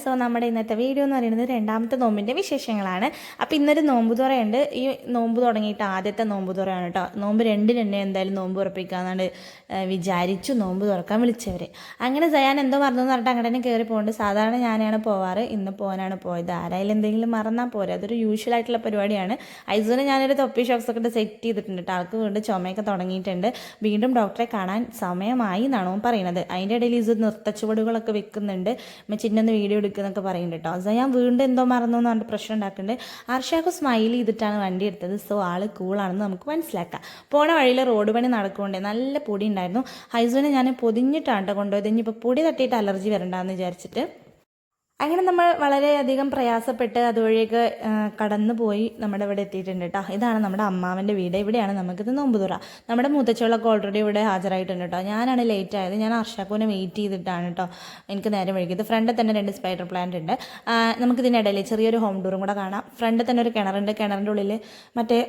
So നമ്മുടെ ഇന്നത്തെ video എന്ന് പറയുന്നത് രണ്ടാമത്തെ നോമ്പിൻ്റെ വിശേഷങ്ങളാണ്. അപ്പോൾ ഇന്നൊരു നോമ്പ് തുറയുണ്ട്. ഈ നോമ്പ് തുടങ്ങിയിട്ട് ആദ്യത്തെ നോമ്പ് തുറയാണ് കേട്ടോ. നോമ്പ് 2 തന്നെ എന്തായാലും നോമ്പ് തുറപ്പിക്കാന്നാണ് വിചാരിച്ചു നോമ്പ് തുറക്കാൻ വിളിച്ചവർ. അങ്ങനെ സയാൻ എന്തോ മറന്നു പറഞ്ഞിട്ട് അങ്ങനെ തന്നെ കയറി പോകുന്നുണ്ട്. സാധാരണ ഞാനാണ് പോവാറ്, ഇന്ന് പോകാനാണ് പോയത്. ആരായാലും എന്തെങ്കിലും മറന്നാൽ പോരെ, അതൊരു യൂഷ്വൽ ആയിട്ടുള്ള പരിപാടിയാണ്. ഐസൂന് ഞാനൊരു തൊപ്പി ഷോക്സ് ഒക്കെ സെറ്റ് ചെയ്തിട്ടുണ്ട് കേട്ടോ. ആൾക്ക് വീണ്ടും ചുമയൊക്കെ തുടങ്ങിയിട്ടുണ്ട്. വീണ്ടും ഡോക്ടറെ കാണാൻ സമയമായി എന്നാണ് പറയുന്നത്. അതിൻ്റെ ഇടയിൽ ഇത് നൃത്തച്ചുവടുകളൊക്കെ വെക്കുന്നുണ്ട്. ചിന്നൊന്ന് വീഡിയോ എടുക്കുന്നൊക്കെ പറയുന്നുണ്ട് കേട്ടോ. സയാൻ വീണ്ടും എന്തോ മറന്നു എന്ന് പറഞ്ഞിട്ട് പ്രശ്നം ഉണ്ടാക്കുന്നുണ്ട്. അർഷാക്ക് സ്മൈൽ ചെയ്തിട്ടാണ് വണ്ടി എടുത്തത്. സോ ആൾ കൂളാണെന്ന് നമുക്ക് മനസ്സിലാക്കാം. പോണ വഴിയിൽ റോഡ് പണി നടക്കുന്നുണ്ട്. നല്ല പൊടി ഉണ്ടായിരുന്നു. ഹൈസൂനെ ഞാൻ പൊതിഞ്ഞിട്ടാണ് കേട്ടോ കൊണ്ടുപോയത്. ഇനിയിപ്പോൾ പൊടി തട്ടിയിട്ട് അലർജി വരണ്ടെന്ന് വിചാരിച്ചിട്ട്. അങ്ങനെ നമ്മൾ വളരെയധികം പ്രയാസപ്പെട്ട് അതുവഴിയൊക്കെ കടന്നു പോയി നമ്മുടെ ഇവിടെ എത്തിയിട്ടുണ്ട് കേട്ടോ. ഇതാണ് നമ്മുടെ അമ്മാവൻ്റെ വീട്. ഇവിടെയാണ് നമുക്കിത് നോമ്പ് തുറ. നമ്മുടെ മൂത്തച്ചോളൊക്കെ ഓൾറെഡി ഇവിടെ ഹാജരായിട്ടുണ്ട് കേട്ടോ. ഞാനാണ് ലേറ്റ് ആയത്. ഞാൻ അർഷാക്കൂനെ വെയിറ്റ് ചെയ്തിട്ടാണ് കേട്ടോ എനിക്ക് നേരം വൈകിയത്. ഫ്രണ്ടിൽ തന്നെ 2 സ്പൈഡർ പ്ലാന്റ് ഉണ്ട്. നമുക്കിതിനിടയിൽ ചെറിയൊരു ഹോം ടൂറും കൂടെ കാണാം. ഫ്രണ്ടിൽ തന്നെ ഒരു കിണറുണ്ട്. കിണറിൻ്റെ ഉള്ളിൽ മറ്റേ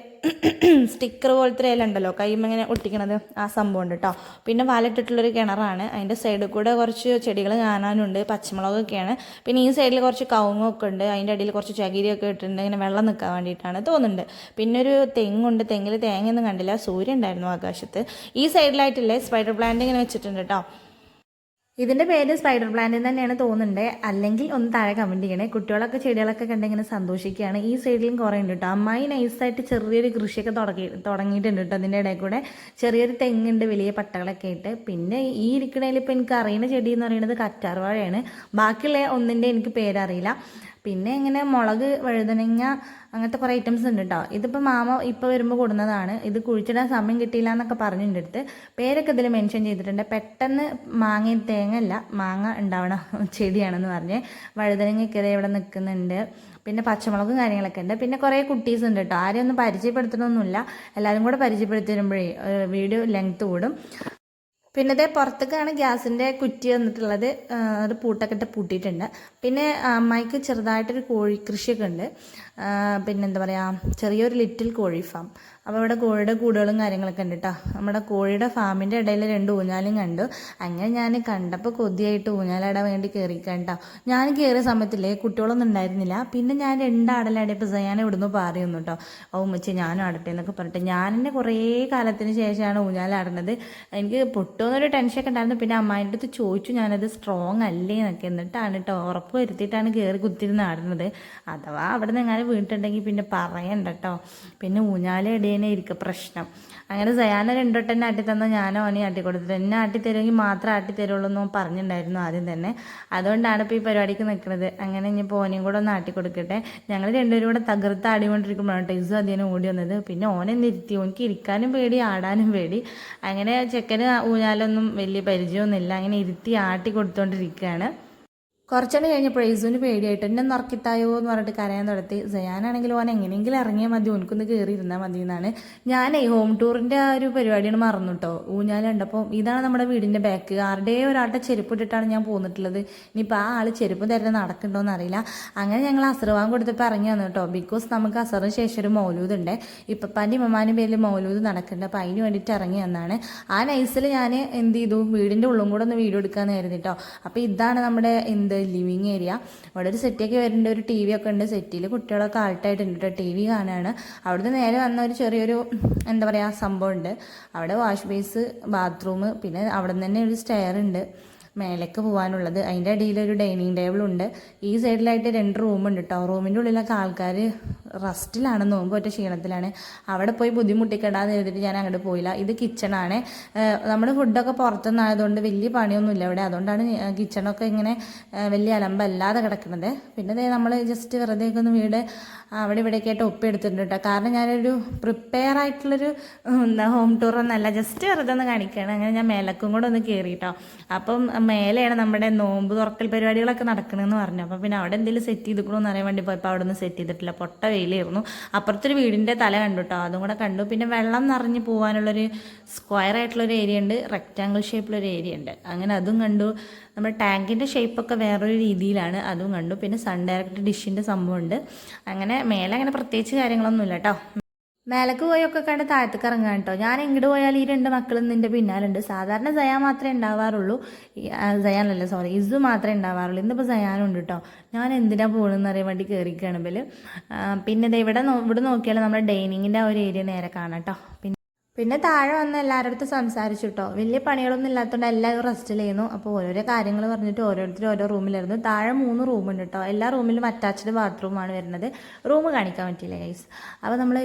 സ്റ്റിക്കർ പോലത്തെ ഉണ്ടല്ലോ കൈമ ഇങ്ങനെ ഒട്ടിക്കണത്, ആ സംഭവം ഉണ്ട് കേട്ടോ. പിന്നെ വാലിട്ടിട്ടുള്ളൊരു കിണറാണ്. അതിൻ്റെ സൈഡിൽ കൂടെ കുറച്ച് ചെടികൾ കാണാനുണ്ട്. പച്ചമുളകൊക്കെയാണ്. പിന്നെ ഈ സൈഡിൽ കുറച്ച് കവുങ്ങൊക്കെ ഉണ്ട്. അതിൻ്റെ അടിയിൽ കുറച്ച് ചകിരിയൊക്കെ ഇട്ടിട്ടുണ്ട്. ഇങ്ങനെ വെള്ളം നിൽക്കാൻ വേണ്ടിയിട്ടാണ് തോന്നുന്നുണ്ട്. പിന്നെ ഒരു തെങ്ങുണ്ട്. തെങ്ങിൽ തേങ്ങയൊന്നും കണ്ടില്ല. സൂര്യൻ ഉണ്ടായിരുന്നു ആകാശത്ത്. ഈ സൈഡിലായിട്ടില്ലേ സ്പൈഡർ പ്ലാന്റ് ഇങ്ങനെ വെച്ചിട്ടുണ്ട് കേട്ടോ. ഇതിൻ്റെ പേര് സ്പൈഡർ പ്ലാന്റ് തന്നെയാണ് തോന്നുന്നുണ്ട്. അല്ലെങ്കിൽ ഒന്ന് താഴെ കമൻറ്റ് ചെയ്യണേ. കുട്ടികളൊക്കെ ചെടികളൊക്കെ കണ്ടിങ്ങനെ സന്തോഷിക്കുകയാണ്. ഈ സൈഡിലും കുറേ ഉണ്ട് കേട്ടോ. അമ്മായി നൈസായിട്ട് ചെറിയൊരു കൃഷിയൊക്കെ തുടങ്ങിയിട്ടുണ്ട് കേട്ടോ. അതിൻ്റെ ഇടയിൽ കൂടെ ചെറിയൊരു തെങ്ങുണ്ട്, വലിയ പട്ടകളൊക്കെ ആയിട്ട്. പിന്നെ ഈ ഇരിക്കണേൽ ഇപ്പോൾ എനിക്ക് അറിയുന്ന ചെടി എന്ന് പറയുന്നത് കറ്റാർവാഴയാണ്. ബാക്കിയുള്ള ഒന്നിൻ്റെ എനിക്ക് പേരറിയില്ല. പിന്നെ ഇങ്ങനെ മുളക്, വഴുതനങ്ങ, അങ്ങനത്തെ കുറേ ഐറ്റംസ് ഉണ്ട് കേട്ടോ. ഇതിപ്പോൾ മാമ ഇപ്പോൾ വരുമ്പോൾ കൊടുന്നതാണ്. ഇത് കുഴിച്ചിടാൻ സമയം കിട്ടിയില്ല എന്നൊക്കെ പറഞ്ഞിട്ടുണ്ട് അടുത്ത്. പേരൊക്കെ ഇതിൽ മെൻഷൻ ചെയ്തിട്ടുണ്ട്. പെട്ടെന്ന് തേങ്ങ മാങ്ങ ഉണ്ടാവണ ചെടിയാണെന്ന് പറഞ്ഞ്. വഴുതനങ്ങയൊക്കെ ഇവിടെ നിൽക്കുന്നുണ്ട്. പിന്നെ പച്ചമുളകും കാര്യങ്ങളൊക്കെ ഉണ്ട്. പിന്നെ കുറേ കുട്ടീസ് ഉണ്ട് കേട്ടോ. ആരെയും ഒന്നും പരിചയപ്പെടുത്തണമൊന്നുമില്ല. എല്ലാവരും കൂടെ പരിചയപ്പെടുത്തി വരുമ്പോഴേ വീഡിയോ ലെങ്ത്ത് കൂടും. പിന്നെ ഇതേ പുറത്തേക്കാണ് ഗ്യാസിൻ്റെ കുറ്റി വന്നിട്ടുള്ളത്. ഒരു പൂട്ടൊക്കെ ഇട്ട് പൂട്ടിയിട്ടുണ്ട്. പിന്നെ അമ്മായിക്ക് ചെറുതായിട്ടൊരു കോഴി കൃഷിയൊക്കെ ഉണ്ട്. പിന്നെ എന്താ പറയുക, ചെറിയൊരു ലിറ്റിൽ കോഴി ഫാം. അപ്പോൾ ഇവിടെ കോഴിയുടെ കൂടുകളും കാര്യങ്ങളൊക്കെ ഉണ്ട് കേട്ടോ. നമ്മുടെ കോഴിയുടെ ഫാമിൻ്റെ ഇടയിൽ 2 ഊഞ്ഞാലും കണ്ടു. അങ്ങനെ ഞാൻ കണ്ടപ്പോൾ കൊതിയായിട്ട് ഊഞ്ഞാലിടാൻ വേണ്ടി കയറിക്കണ്ടോ. ഞാൻ കയറിയ സമയത്തില്ലേ കുട്ടികളൊന്നും ഉണ്ടായിരുന്നില്ല. പിന്നെ ഞാൻ 2 ആടലാടിയപ്പോൾ ഞാൻ ഇവിടുന്ന് പറയുന്നു കേട്ടോ. ഓ ഉമ്മച്ചി ഞാനും ആടട്ടെ എന്നൊക്കെ പറഞ്ഞിട്ട് ഞാൻ തന്നെ കുറേ കാലത്തിന് ശേഷമാണ് ഊഞ്ഞാലാടുന്നത്. എനിക്ക് പൊട്ടുമെന്നൊരു ടെൻഷനൊക്കെ ഉണ്ടായിരുന്നു. പിന്നെ അമ്മായിൻ്റെ അടുത്ത് ചോദിച്ചു ഞാനത് സ്ട്രോങ് അല്ലേ എന്നൊക്കെ. എന്നിട്ടാണ് കേട്ടോ ഉറപ്പ് വരുത്തിയിട്ടാണ് കയറി കുത്തിരുന്ന് ആടുന്നത്. അഥവാ അവിടെ നിന്ന് എങ്ങനെ വീണിട്ടുണ്ടെങ്കിൽ പിന്നെ പറയണ്ട കേട്ടോ. പിന്നെ ഊഞ്ഞാലിടേനെ ഇരിക്കുക പ്രശ്നം. അങ്ങനെ സയാന 2 വട്ടം എന്നെ ആട്ടി തന്നാൽ ഞാനോ അവനെ ആട്ടി കൊടുത്തിട്ട് എന്നെ ആട്ടി തരുമെങ്കിൽ മാത്രമേ ആട്ടി തരുള്ളൂ എന്ന് പറഞ്ഞിട്ടുണ്ടായിരുന്നു ആദ്യം തന്നെ. അതുകൊണ്ടാണ് ഇപ്പോൾ ഈ പരിപാടിക്ക് നിൽക്കുന്നത്. അങ്ങനെ ഇനി ഓനെയും കൂടെ ഒന്ന് ആട്ടി കൊടുക്കട്ടെ. ഞങ്ങൾ 2 പേരും കൂടെ തകർത്ത് ആടിക്കൊണ്ടിരിക്കുമ്പോഴാണ് ടൈസ് അതിനെ ഓടി വന്നത്. പിന്നെ ഓനെ നിർത്തി. ഓനിക്ക് ഇരിക്കാനും പേടി, ആടാനും പേടി. അങ്ങനെ ചെക്കന് ഊഞ്ഞാലൊന്നും വലിയ പരിചയമൊന്നുമില്ല. അങ്ങനെ ഇരുത്തി ആട്ടി കൊടുത്തുകൊണ്ടിരിക്കുകയാണ്. കുറച്ചുകൂടെ കഴിഞ്ഞപ്പോൾ ഐസൂന് പേടിയായിട്ട് എന്നെ നറക്കിത്തായോ എന്ന് പറഞ്ഞിട്ട് കരയാൻ തുടത്തി. സയാനാണെങ്കിൽ ഓൻ എങ്ങനെയെങ്കിലും ഇറങ്ങിയാൽ മതി, ഓനക്കൊന്ന് കയറി ഇരുന്നാൽ മതി എന്നാണ്. ഞാനേ ഹോം ടൂറിൻ്റെ ആ ഒരു പരിപാടിയാണ് മറന്നു കേട്ടോ. ഊഞ്ഞാലുണ്ടപ്പോൾ ഇതാണ് നമ്മുടെ വീടിൻ്റെ ബാക്ക്. ആരുടെ ഒരാളുടെ ചെരുപ്പ് ഇട്ടിട്ടാണ് ഞാൻ പോന്നിട്ടുള്ളത്. ഇനിയിപ്പോൾ ആ ആൾ ചെരുപ്പ് തരുന്ന നടക്കണ്ടോയെന്ന് അറിയില്ല. അങ്ങനെ ഞങ്ങൾ അസർവാൻ കൊടുത്തപ്പോൾ ഇറങ്ങി വന്നു കേട്ടോ. ബിക്കോസ് നമുക്ക് അസറിന് ശേഷം ഒരു മൗലൂദ് ഉണ്ട്. ഇപ്പപ്പാൻ്റെ ഇമ്മമാൻ്റെ പേരിൽ മൗലൂദ് നടക്കുന്നുണ്ട്. അപ്പോൾ അതിന് വേണ്ടിയിട്ട് ഇറങ്ങി വന്നാണ്. ആ നൈസിൽ ഞാൻ എന്ത് ചെയ്തു, വീടിൻ്റെ ഉള്ളും കൂടെ ഒന്ന് വീഡിയോ എടുക്കാമെന്ന് കരുതി കേട്ടോ. അപ്പോൾ ഇതാണ് നമ്മുടെ ലിവിങ് ഏരിയ. അവിടെ ഒരു സെറ്റൊക്കെ വരുന്നുണ്ട്. ഒരു TV ഒക്കെ ഉണ്ട്. സെറ്റിൽ കുട്ടികളൊക്കെ ആൾട്ടായിട്ടുണ്ട് കേട്ടോ. TV കാണുകയാണ്. അവിടുന്ന് നേരെ വന്ന ഒരു ചെറിയൊരു എന്താ പറയുക സംഭവം ഉണ്ട്. അവിടെ വാഷ് ബേസ്, ബാത്റൂം, പിന്നെ അവിടെ നിന്ന് തന്നെ ഒരു സ്റ്റെയർ ഉണ്ട് മേലേക്ക് പോകാനുള്ളത്. അതിൻ്റെ അടിയിൽ ഒരു ഡൈനിങ് ടേബിൾ ഉണ്ട്. ഈ സൈഡിലായിട്ട് 2 റൂമുണ്ട് കേട്ടോ. റൂമിൻ്റെ ഉള്ളിലൊക്കെ ആൾക്കാർ റെസ്റ്റിലാണ്, നോമ്പ് ഒറ്റ ക്ഷീണത്തിലാണ്. അവിടെ പോയി ബുദ്ധിമുട്ടിക്കണ്ടാന്ന് എഴുതിയിട്ട് ഞാൻ അങ്ങോട്ട് പോയില്ല. ഇത് കിച്ചണാണ്. നമ്മുടെ ഫുഡൊക്കെ പുറത്തുനിന്നായതുകൊണ്ട് വലിയ പണിയൊന്നുമില്ല ഇവിടെ. അതുകൊണ്ടാണ് കിച്ചണൊക്കെ ഇങ്ങനെ വലിയ അലമ്പല്ലാതെ കിടക്കുന്നത്. പിന്നെ നമ്മൾ ജസ്റ്റ് വെറുതെ ഒന്ന് വീട് അവിടെ ഇവിടെയൊക്കെ ആയിട്ട് ഒപ്പിയെടുത്തിട്ടുണ്ട് കേട്ടോ. കാരണം ഞാനൊരു പ്രിപ്പയർ ആയിട്ടുള്ളൊരു ഹോം ടൂർ ഒന്നല്ല, ജസ്റ്റ് വെറുതെ ഒന്ന് കാണിക്കുകയാണ്. അങ്ങനെ ഞാൻ മേലക്കും കൂടെ ഒന്ന് കയറി കേട്ടോ. അപ്പം മേലെയാണ് നമ്മുടെ നോമ്പ് തുറക്കൽ പരിപാടികളൊക്കെ നടക്കണമെന്ന് പറഞ്ഞു. അപ്പോൾ പിന്നെ അവിടെ എന്തെങ്കിലും സെറ്റ് ചെയ്തിക്കണമെന്ന് അറിയാൻ വേണ്ടി പോയപ്പോൾ അവിടെ ഒന്നും സെറ്റ് ചെയ്തിട്ടില്ല. പൊട്ട വെയിലായിരുന്നു. അപ്പുറത്തൊരു വീടിൻ്റെ തല കണ്ടു കേട്ടോ. അതും കൂടെ കണ്ടു. പിന്നെ വെള്ളം നിറഞ്ഞ് പോകാനുള്ളൊരു സ്ക്വയർ ആയിട്ടുള്ളൊരു ഏരിയ ഉണ്ട്, റെക്റ്റാങ്കിൾ ഷേപ്പിലൊരു ഏരിയ ഉണ്ട്. അങ്ങനെ അതും കണ്ടു. നമ്മുടെ ടാങ്കിൻ്റെ ഷേപ്പൊക്കെ വേറൊരു രീതിയിലാണ്, അതും കണ്ടു. പിന്നെ സൺ ഡയറക്റ്റ് ഡിഷിൻ്റെ സംഭവമുണ്ട്. അങ്ങനെ മേലെ അങ്ങനെ പ്രത്യേകിച്ച് കാര്യങ്ങളൊന്നുമില്ല കേട്ടോ. മേലേക്ക് പോയൊക്കെ കണ്ട് താഴത്തേക്ക് ഇറങ്ങാൻ കേട്ടോ. ഞാൻ എങ്ങോട്ട് പോയാൽ ഈ 2 മക്കളും നിന്റെ പിന്നാലുണ്ട്. സാധാരണ സയാൻ മാത്രമേ ഉണ്ടാവാറുള്ളൂ. സയാനല്ല, സോറി, ഇസു മാത്രമേ ഉണ്ടാവാറുള്ളൂ. ഇന്നിപ്പോൾ സയാനുണ്ട് കേട്ടോ. ഞാൻ എന്തിനാ പോകണമെന്ന് അറിയാൻ വേണ്ടി കയറിക്കുകയാണ് ഇവല്. പിന്നെ ഇവിടെ നോക്കിയാൽ നമ്മുടെ ഡൈനിങ്ങിൻ്റെ ആ ഒരു ഏരിയ നേരെ കാണാം കേട്ടോ. പിന്നെ താഴെ വന്ന് എല്ലാവരുടെ അടുത്ത് സംസാരിച്ചു കേട്ടോ. വലിയ പണികളൊന്നും ഇല്ലാത്തതുകൊണ്ട് എല്ലാവരും റെസ്റ്റിൽ ചെയ്യുന്നു. അപ്പോൾ ഓരോരോ കാര്യങ്ങൾ പറഞ്ഞിട്ട് ഓരോരുത്തരും ഓരോ റൂമിലായിരുന്നു. താഴെ 3 റൂമുണ്ട് കേട്ടോ. എല്ലാ റൂമിലും അറ്റാച്ച്ഡ് ബാത്റൂമാണ് വരുന്നത്. റൂം കാണിക്കാൻ പറ്റിയില്ല ഗൈസ്. അപ്പോൾ നമ്മൾ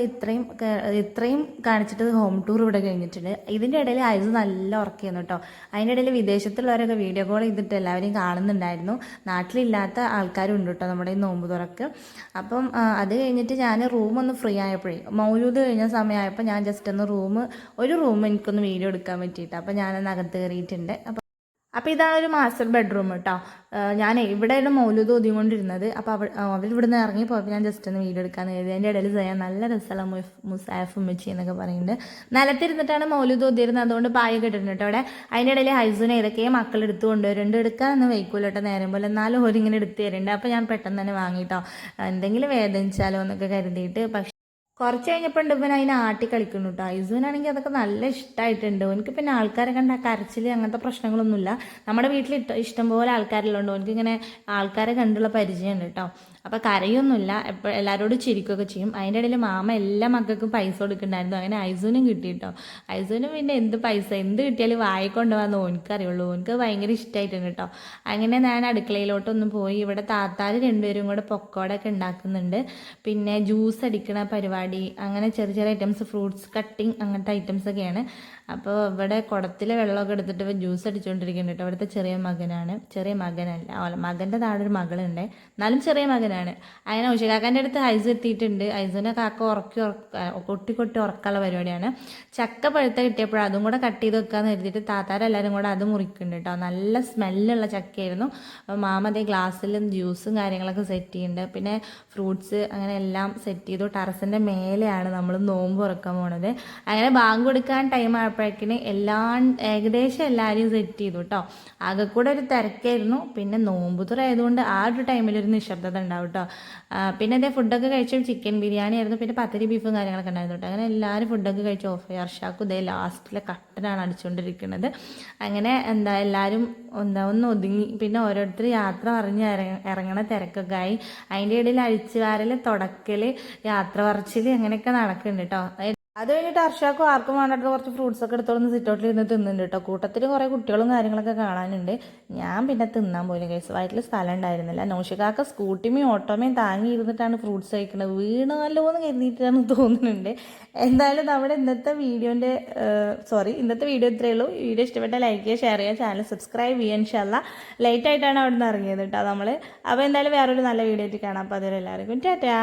ഇത്രയും കാണിച്ചിട്ട് ഹോം ടൂർ ഇവിടെ കഴിഞ്ഞിട്ടുണ്ട്. ഇതിൻ്റെ ഇടയിൽ ഐസ് നല്ല ഉറക്കിയിരുന്നു കേട്ടോ. അതിൻ്റെ ഇടയിൽ വിദേശത്തുള്ളവരൊക്കെ വീഡിയോ കോൾ ചെയ്തിട്ട് എല്ലാവരെയും കാണുന്നുണ്ടായിരുന്നു. നാട്ടിലില്ലാത്ത ആൾക്കാരും ഉണ്ട് കേട്ടോ നമ്മുടെ ഈ നോമ്പ് തുറക്ക്. അപ്പം അത് കഴിഞ്ഞിട്ട് ഞാൻ റൂമൊന്ന് ഫ്രീ ആയപ്പോഴേ മൗലൂദ് കഴിഞ്ഞ സമയമായപ്പോൾ ഞാൻ ജസ്റ്റ് ഒന്ന് ഒരു റൂം എനിക്കൊന്ന് വീഡിയോ എടുക്കാൻ പറ്റിയിട്ട് അപ്പോൾ ഞാനൊന്ന് അകത്ത് കയറിയിട്ടുണ്ട്. അപ്പോൾ ഇതാണ് ഒരു മാസ്റ്റർ ബെഡ്റൂം കേട്ടോ. ഞാൻ ഇവിടെയാണ് മൗലൂദ് ഓതിക്കൊണ്ടിരുന്നത്. അപ്പോൾ അവരിവിടുന്ന് ഇറങ്ങി പോയപ്പോൾ ഞാൻ ജസ്റ്റ് ഒന്ന് വീഡിയോ എടുക്കാൻ കരുതി. അതിൻ്റെ ഇടയിൽ ചെയ്യാൻ നല്ല രസമുള്ള മുസാഫ് ഉമ്മച്ചി എന്നൊക്കെ പറയുന്നുണ്ട്. നിലത്തിരുന്നിട്ടാണ് മൗലൂദ് ഓതിയിരുന്നത്, അതുകൊണ്ട് പായ കിട്ടുന്നുണ്ട് കേട്ടോ അവിടെ. അതിൻ്റെ ഇടയിൽ ഹൈസുനെ ഏതൊക്കെയോ മക്കൾ എടുത്ത് കൊണ്ടുവരുന്നുണ്ട്. എടുക്കാനൊന്നും വയ്ക്കൂല കേട്ടോ നേരം പോലെ, എന്നാലും ഓരിങ്ങനെ എടുത്ത് തരുന്നുണ്ട്. അപ്പോൾ ഞാൻ പെട്ടെന്ന് തന്നെ വാങ്ങിട്ടോ, എന്തെങ്കിലും വേദനിച്ചാലോ എന്നൊക്കെ കരുതിയിട്ട്. പക്ഷേ കുറച്ച് കഴിഞ്ഞപ്പോൾ ഉണ്ട് ഇവൻ അതിനെ ആട്ടി കളിക്കുന്നു കേട്ടോ. ഐസുവിനാണെങ്കിൽ അതൊക്കെ നല്ല ഇഷ്ടമായിട്ടുണ്ട്. എനിക്ക് പിന്നെ ആൾക്കാരെ കണ്ട കരച്ചിൽ അങ്ങനത്തെ പ്രശ്നങ്ങളൊന്നുമില്ല. നമ്മുടെ വീട്ടിൽ ഇഷ്ടംപോലെ ആൾക്കാരുള്ളതുകൊണ്ട് എനിക്ക് ഇങ്ങനെ ആൾക്കാരെ കണ്ടുള്ള പരിചയമുണ്ട് കേട്ടോ. അപ്പോൾ കരയൊന്നുമില്ല, എല്ലാവരോടും ചിരിക്കുകയൊക്കെ ചെയ്യും. അതിൻ്റെ ഇടയിൽ മാമ എല്ലാ മക്കൾക്കും പൈസ കൊടുക്കുന്നുണ്ടായിരുന്നു. അങ്ങനെ ഐസുവിനും കിട്ടി കേട്ടോ. ഐസുവിനും പിന്നെ എന്ത് കിട്ടിയാലും വായിക്കൊണ്ടുപോകാമെന്ന് ഓനിക്കറിയുള്ളൂ. ഓനിക്ക് ഭയങ്കര ഇഷ്ടമായിട്ടുണ്ട് കേട്ടോ. അങ്ങനെ ഞാൻ അടുക്കളയിലോട്ടൊന്ന് പോയി. ഇവിടെ താത്താര് 2 പേരും കൂടെ പൊക്കോടൊക്കെ ഉണ്ടാക്കുന്നുണ്ട്. പിന്നെ ജ്യൂസ് അടിക്കണ പരിപാടി, അങ്ങനെ ചെറിയ ഐറ്റംസ്, ഫ്രൂട്ട്സ് കട്ടിങ്, അങ്ങനത്തെ ഐറ്റംസൊക്കെയാണ്. അപ്പോൾ ഇവിടെ കുടത്തിലെ വെള്ളമൊക്കെ എടുത്തിട്ട് ജ്യൂസ് അടിച്ചുകൊണ്ടിരിക്കുന്നുണ്ട് കേട്ടോ. ഇവിടുത്തെ ചെറിയ മകനല്ല, മകൻ്റെ താഴെ ഒരു മകളുണ്ട്, എന്നാലും ചെറിയ മകനാണ്. അങ്ങനെ ഉഷകാക്കാൻ്റെ അടുത്ത് ഐസ് എത്തിയിട്ടുണ്ട്. ഐസിനെ കാക്ക കൊട്ടി ഉറക്കാനുള്ള പരിപാടിയാണ്. ചക്ക പഴുത്ത കിട്ടിയപ്പോൾ അതും കൂടെ കട്ട് ചെയ്ത് വെക്കാന്ന് കരുതിയിട്ട് താത്താരെല്ലാവരും കൂടെ അത് മുറിക്കുന്നുണ്ട് കേട്ടോ. നല്ല സ്മെല്ലുള്ള ചക്കയായിരുന്നു. അപ്പോൾ മാമ അതേ ഗ്ലാസ്സിലും ജ്യൂസും കാര്യങ്ങളൊക്കെ സെറ്റ് ചെയ്യുന്നുണ്ട്. പിന്നെ ഫ്രൂട്ട്സ് അങ്ങനെ എല്ലാം സെറ്റ് ചെയ്തു. ടെറസിൻ്റെ മേലെയാണ് നമ്മൾ നോമ്പ് തുറക്കാൻ പോണത്. അങ്ങനെ ബാങ്ക് കൊടുക്കാൻ ടൈം ആയപ്പോഴേക്കിന് ഏകദേശം എല്ലാവരെയും സെറ്റ് ചെയ്തു കേട്ടോ. ആകെ കൂടെ ഒരു തിരക്കായിരുന്നു. പിന്നെ നോമ്പുതുറ ആയതുകൊണ്ട് ആ ഒരു ടൈമിലൊരു നിശബ്ദത ഉണ്ടാവും കേട്ടോ. പിന്നെ അതേ ഫുഡൊക്കെ കഴിച്ചു. ചിക്കൻ ബിരിയാണി ആയിരുന്നു, പിന്നെ പത്തിരി ബീഫും കാര്യങ്ങളൊക്കെ ഉണ്ടായിരുന്നു കേട്ടോ. അങ്ങനെ എല്ലാവരും ഫുഡൊക്കെ കഴിച്ചു. അർഷാക്കും ഇതേ ലാസ്റ്റിലെ കട്ടനാണ് അടിച്ചുകൊണ്ടിരിക്കുന്നത്. അങ്ങനെ എല്ലാവരും ഒന്ന് ഒതുങ്ങി. പിന്നെ ഓരോരുത്തർ യാത്ര പറഞ്ഞ് ഇറങ്ങണ തിരക്കൊക്കെ ആയി. അതിൻ്റെ ഇടയിൽ അഴിച്ചുവാരൽ, തുടക്കൽ, യാത്ര പറച്ചിൽ അങ്ങനെയൊക്കെ നടക്കുന്നുണ്ട് കേട്ടോ. അത് കഴിഞ്ഞിട്ട് അർഷാക്കും ആർക്കും വേണ്ടിട്ട് കുറച്ച് ഫ്രൂട്ട്സ് ഒക്കെ എടുത്തോളന്ന് സിറ്റൗട്ടിൽ ഇരുന്ന് തിന്നുന്നുണ്ട് കേട്ടോ. കൂട്ടത്തിൽ കുറേ കുട്ടികളും കാര്യങ്ങളൊക്കെ കാണാനുണ്ട്. ഞാൻ പിന്നെ തിന്നാൻ പോലും കഴിച്ചു, വയറ്റിൽ സ്ഥലം ഉണ്ടായിരുന്നില്ല. നൗഷികാക്ക സ്കൂട്ടിമയും ഓട്ടോമയും താങ്ങി ഇരുന്നിട്ടാണ് ഫ്രൂട്ട്സ് കഴിക്കുന്നത്. വീണല്ലോ എന്ന് കരുതിയിട്ടാണ് തോന്നുന്നുണ്ട്. എന്തായാലും നമ്മുടെ ഇന്നത്തെ വീഡിയോ ഇത്രയേ ഉള്ളൂ. വീഡിയോ ഇഷ്ടപ്പെട്ടാൽ ലൈക്ക് ചെയ്യുക, ഷെയർ ചെയ്യുക, ചാനൽ സബ്സ്ക്രൈബ് ചെയ്യുക. ഇൻഷാല്ലാ ലേറ്റായിട്ടാണ് അവിടെ നിന്ന് ഇറങ്ങിയത് കേട്ടോ നമ്മൾ. അപ്പോൾ എന്തായാലും വേറൊരു നല്ല വീഡിയോ ആയിട്ട് കാണാം. അപ്പോൾ അതുവരെ എല്ലാവർക്കും ടാറ്റാ.